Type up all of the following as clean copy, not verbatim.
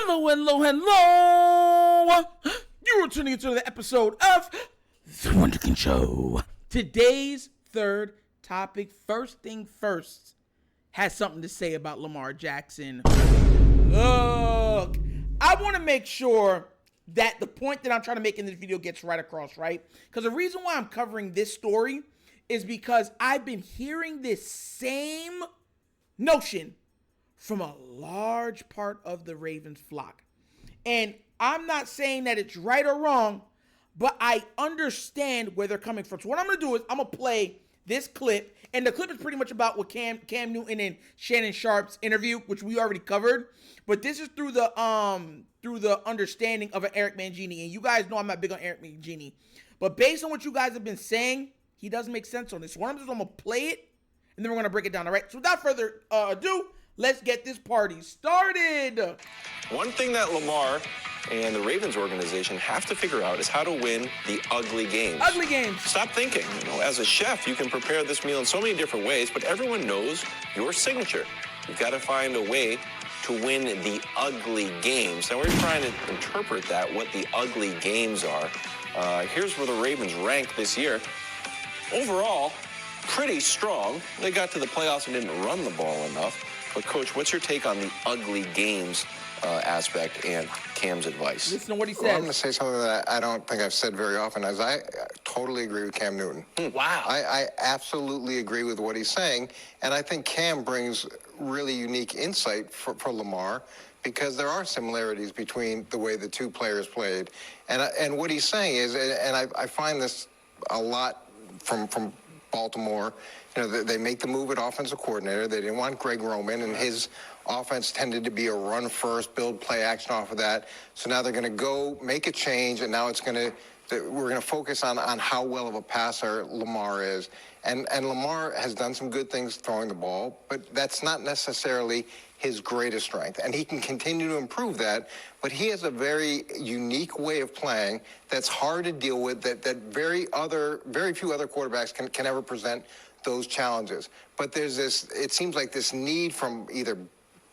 Hello, hello, hello. You're tuning into another episode of The Wunderkind Show. Today's third topic, first thing first, has something to say about Lamar Jackson. Look, I want to make sure that the point that I'm trying to make in this video gets right across, right? Because the reason why I'm covering this story is because I've been hearing this same notion from a large part of the Ravens flock. And I'm not saying that it's right or wrong, but I understand where they're coming from. So what I'm going to do is I'm going to play this clip, and the clip is pretty much about what Cam Newton and Shannon Sharpe's interview, which we already covered. But this is through the understanding of an Eric Mangini. And you guys know I'm not big on Eric Mangini. But based on what you guys have been saying, he doesn't make sense on this. So what I'm going to play it, and then we're going to break it down, all right? So without further ado, let's get this party started. One thing that Lamar and the Ravens organization have to figure out is how to win the ugly games. Ugly games. Stop thinking. As a chef, you can prepare this meal in so many different ways, but everyone knows your signature. You've got to find a way to win the ugly games. Now, we're trying to interpret that, what the ugly games are. Here's where the Ravens rank this year. Overall, pretty strong. They got to the playoffs and didn't run the ball enough. But, Coach, what's your take on the ugly games aspect and Cam's advice? Listen to what he said. Well, I'm going to say something that I don't think I've said very often, as I totally agree with Cam Newton. Wow. I absolutely agree with what he's saying, and I think Cam brings really unique insight for Lamar, because there are similarities between the way the two players played. And what he's saying is, and I find this a lot from Baltimore. You know, they make the move at offensive coordinator. They didn't want Greg Roman, and his offense tended to be a run first, build play action off of that. So now they're going to go make a change, and now we're going to focus on how well of a passer Lamar is. And Lamar has done some good things throwing the ball, but that's not necessarily his greatest strength. And he can continue to improve that, but he has a very unique way of playing that's hard to deal with, that very few other quarterbacks can ever present those challenges. But there's it seems like this need from either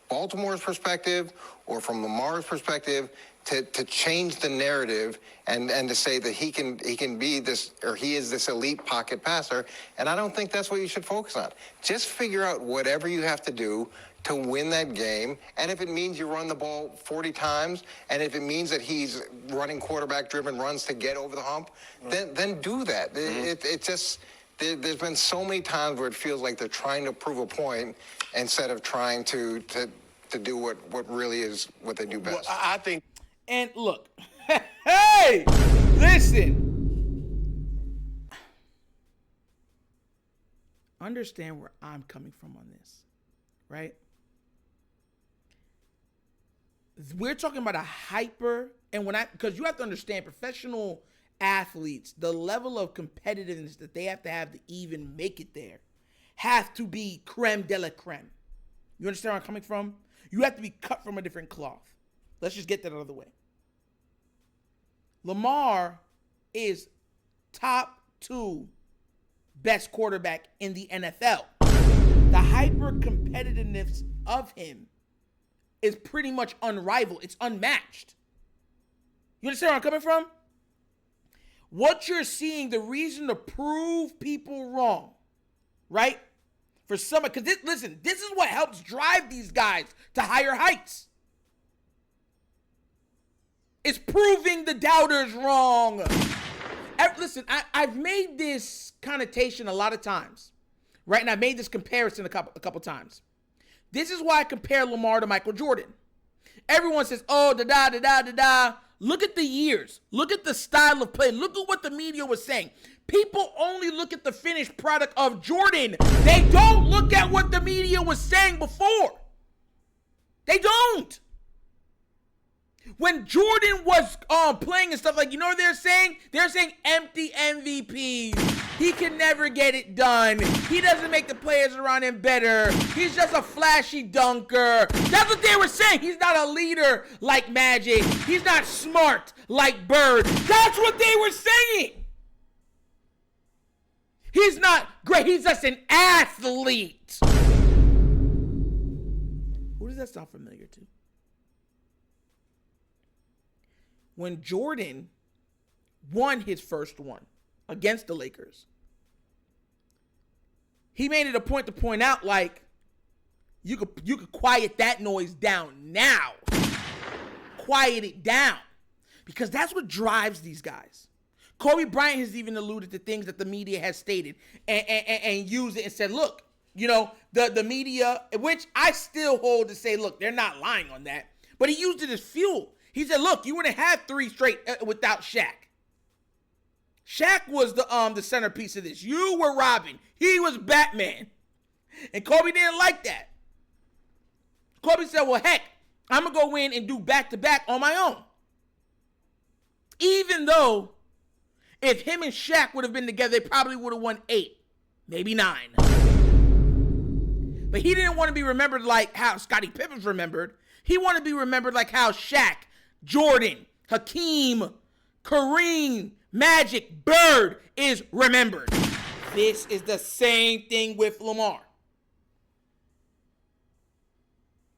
Baltimore's perspective or from Lamar's perspective to change the narrative and to say that he can be this, or he is this elite pocket passer. And I don't think that's what you should focus on. Just figure out whatever you have to do to win that game. And if it means you run the ball 40 times, and if it means that he's running quarterback-driven runs to get over the hump, then do that. It just... There's been so many times where it feels like they're trying to prove a point instead of trying to do what really is what they do best. Well, I think... And look, hey, listen. Understand where I'm coming from on this, right? We're talking about a hyper, and because you have to understand, professional athletes, the level of competitiveness that they have to even make it there have to be creme de la creme. You understand where I'm coming from? You have to be cut from a different cloth. Let's just get that out of the way. Lamar is top 2 best quarterback in the NFL. The hyper competitiveness of him is pretty much unrivaled. It's unmatched. You understand where I'm coming from? What you're seeing, the reason to prove people wrong, right? For some, because this is what helps drive these guys to higher heights. It's proving the doubters wrong. Listen, I've made this connotation a lot of times, right? And I made this comparison a couple times. This is why I compare Lamar to Michael Jordan. Everyone says, oh, da-da. Look at the years. Look at the style of play. Look at what the media was saying. People only look at the finished product of Jordan. They don't look at what the media was saying before. They don't. When Jordan was playing and stuff, like, you know what they're saying? They're saying empty MVPs. He can never get it done. He doesn't make the players around him better. He's just a flashy dunker. That's what they were saying. He's not a leader like Magic. He's not smart like Bird. That's what they were saying. He's not great. He's just an athlete. Who does that sound familiar to? when Jordan won his first one against the Lakers, he made it a point to point out, like, you could quiet that noise down now. Quiet it down. Because that's what drives these guys. Kobe Bryant has even alluded to things that the media has stated and used it and said, look, you know, the media, which I still hold to say, look, they're not lying on that. But he used it as fuel. He said, look, you wouldn't have 3 straight without Shaq. Shaq was the centerpiece of this. You were Robin. He was Batman. And Kobe didn't like that. Kobe said, well, heck, I'm going to go in and do back-to-back on my own. Even though if him and Shaq would have been together, they probably would have won 8, maybe 9. But he didn't want to be remembered like how Scottie Pippen's remembered. He wanted to be remembered like how Shaq, Jordan, Hakeem, Kareem, Magic, Bird is remembered. This is the same thing with Lamar.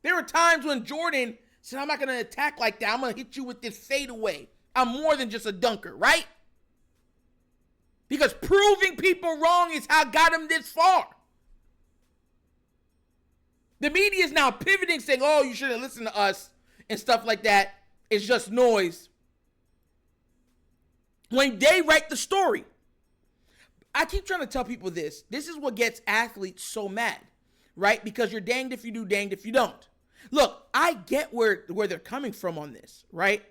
There were times when Jordan said, I'm not going to attack like that. I'm going to hit you with this fadeaway. I'm more than just a dunker, right? Because proving people wrong is how got him this far. The media is now pivoting, saying, oh, you shouldn't listen to us and stuff like that. It's just noise. When they write the story. I keep trying to tell people this. This is what gets athletes so mad, right? Because you're danged if you do, danged if you don't. Look, I get where they're coming from on this, right?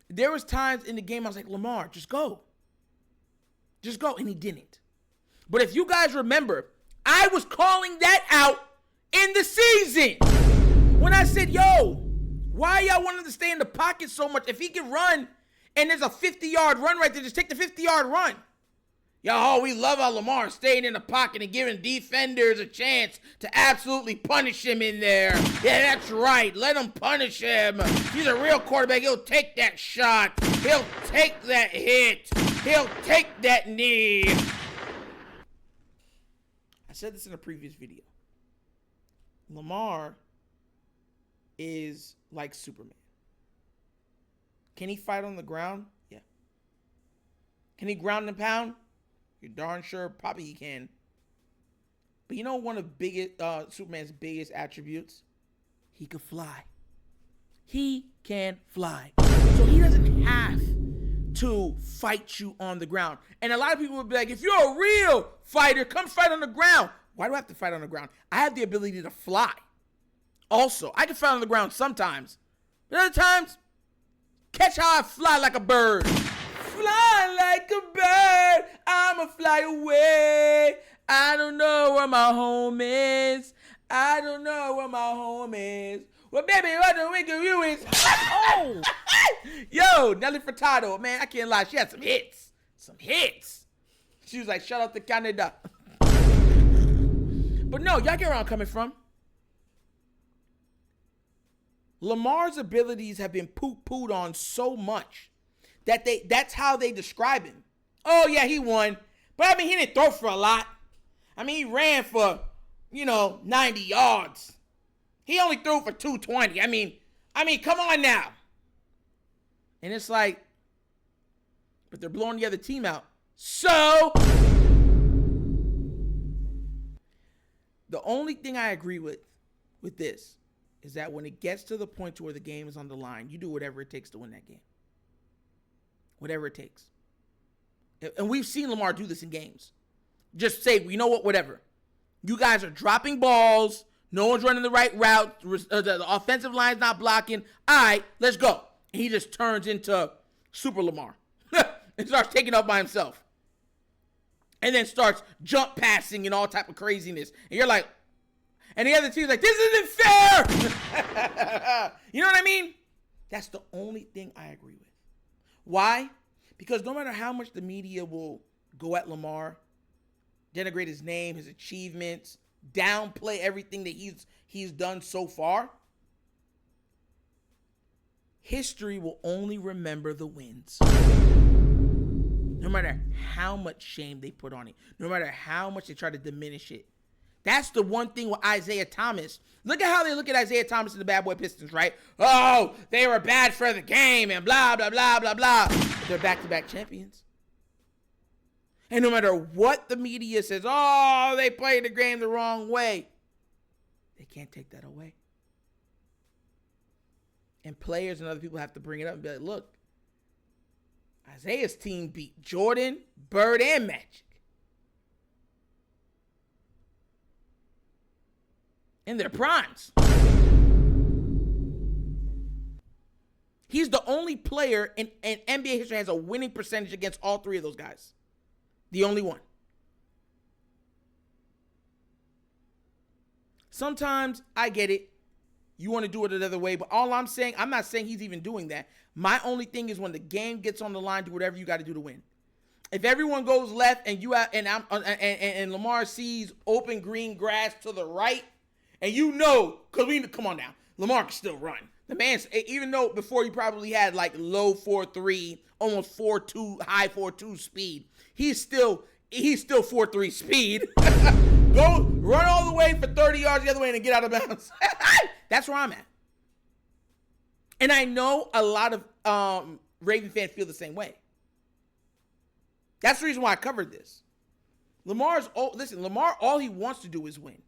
There was times in the game I was like, Lamar, just go. Just go. And he didn't. But if you guys remember, I was calling that out in the season. When I said, yo, why y'all want him to stay in the pocket so much? If he can run and there's a 50-yard run right there, just take the 50-yard run. Yo, we love how Lamar staying in the pocket and giving defenders a chance to absolutely punish him in there. Yeah, that's right. Let him punish him. He's a real quarterback. He'll take that shot. He'll take that hit. He'll take that knee. I said this in a previous video. Lamar is like Superman. Can he fight on the ground? Yeah. Can he ground and pound? You're darn sure probably he can. But you know one of Superman's biggest attributes? He could fly. He can fly. So he doesn't have to fight you on the ground. And a lot of people would be like, if you're a real fighter, come fight on the ground. Why do I have to fight on the ground? I have the ability to fly. Also, I can fight on the ground sometimes. But other times, catch how I fly like a bird. Fly like a bird, I'ma fly away. I don't know where my home is. I don't know where my home is. Well, baby, what the wink of you is. Oh! Yo, Nelly Furtado, man, I can't lie. She had some hits. Some hits. She was like, shout out to Canada. But no, y'all get where I'm coming from. Lamar's abilities have been poo-pooed on so much that's how they describe him. Oh, yeah, he won. But, I mean, he didn't throw for a lot. I mean, he ran for, 90 yards. He only threw for 220. I mean, come on now. And it's like, but they're blowing the other team out. So, the only thing I agree with this is that when it gets to the point to where the game is on the line, you do whatever it takes to win that game. Whatever it takes. And we've seen Lamar do this in games. Just say, you know what, whatever. You guys are dropping balls. No one's running the right route. The offensive line's not blocking. All right, let's go. And he just turns into Super Lamar. And starts taking off by himself. And then starts jump passing and all type of craziness. And you're like, and the other team's like, this isn't fair. You know what I mean? That's the only thing I agree with. Why? Because no matter how much the media will go at Lamar, denigrate his name, his achievements, downplay everything that he's done so far, history will only remember the wins. No matter how much shame they put on it, no matter how much they try to diminish it, That's the one thing with Isaiah Thomas. Look at how they look at Isaiah Thomas and the Bad Boy Pistons, right? Oh, they were bad for the game and blah, blah, blah, blah, blah. But they're back-to-back champions. And no matter what the media says, oh, they played the game the wrong way, they can't take that away. And players and other people have to bring it up and be like, look, Isaiah's team beat Jordan, Bird, and Magic in their primes. He's the only player in NBA history that has a winning percentage against all three of those guys. The only one. Sometimes I get it. You want to do it another way, but all I'm saying, I'm not saying he's even doing that. My only thing is when the game gets on the line, do whatever you got to do to win. If everyone goes left and and Lamar sees open green grass to the right, and you know, come on now, Lamar can still run. The man's, even though before he probably had like low 4.3, almost 4.2, high 4.2 speed, he's still 4.3 speed. Go run all the way for 30 yards the other way and get out of bounds. That's where I'm at. And I know a lot of Raven fans feel the same way. That's the reason why I covered this. Lamar, all he wants to do is win.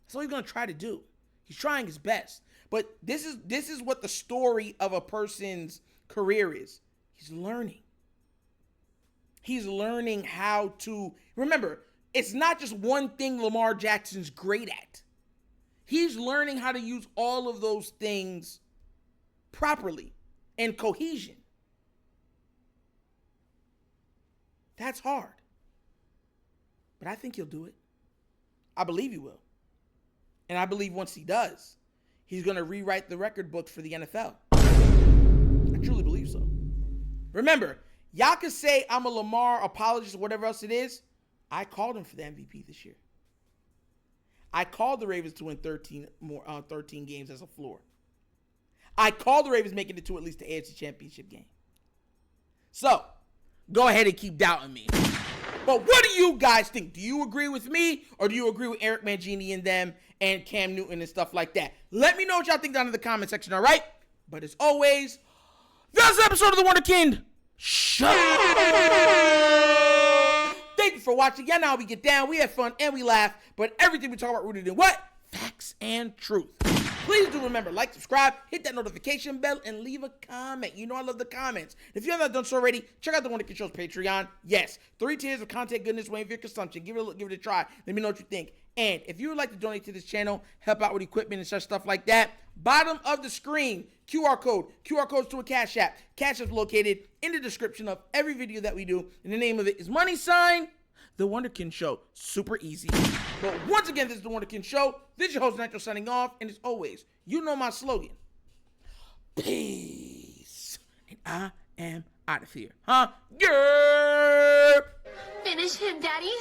That's all he's going to try to do. He's trying his best. But this is what the story of a person's career is. He's learning. He's learning how to, remember, it's not just one thing Lamar Jackson's great at. He's learning how to use all of those things properly and cohesion. That's hard. But I think he'll do it. I believe he will. And I believe once he does, he's going to rewrite the record books for the NFL. I truly believe so. Remember, y'all can say I'm a Lamar apologist or whatever else it is. I called him for the MVP this year. I called the Ravens to win 13 games as a floor. I called the Ravens making it to at least the AFC Championship game. So, go ahead and keep doubting me. But what do you guys think? Do you agree with me or do you agree with Eric Mangini and them and Cam Newton and stuff like that? Let me know what y'all think down in the comment section, all right? But as always, that's the episode of The Wunderkind Show. Thank you for watching. Y'all know how we get down. We have fun and we laugh. But everything we talk about rooted in what? Facts and truth. Please do remember, like, subscribe, hit that notification bell, and leave a comment. You know I love the comments. If you have not done so already, check out the Wunderkind Show's Patreon. Yes, 3 tiers of content goodness waiting for your consumption. Give it a look, give it a try. Let me know what you think. And if you would like to donate to this channel, help out with equipment and such stuff like that, bottom of the screen, QR codes to a Cash App. Cash App is located in the description of every video that we do. And the name of it is The Wunderkind Show. Super easy. But once again, this is The Wunderkind Show. This is your host, Nitro, signing off. And as always, you know my slogan. Peace. And I am out of here. Huh? Yeah. Finish him, Daddy.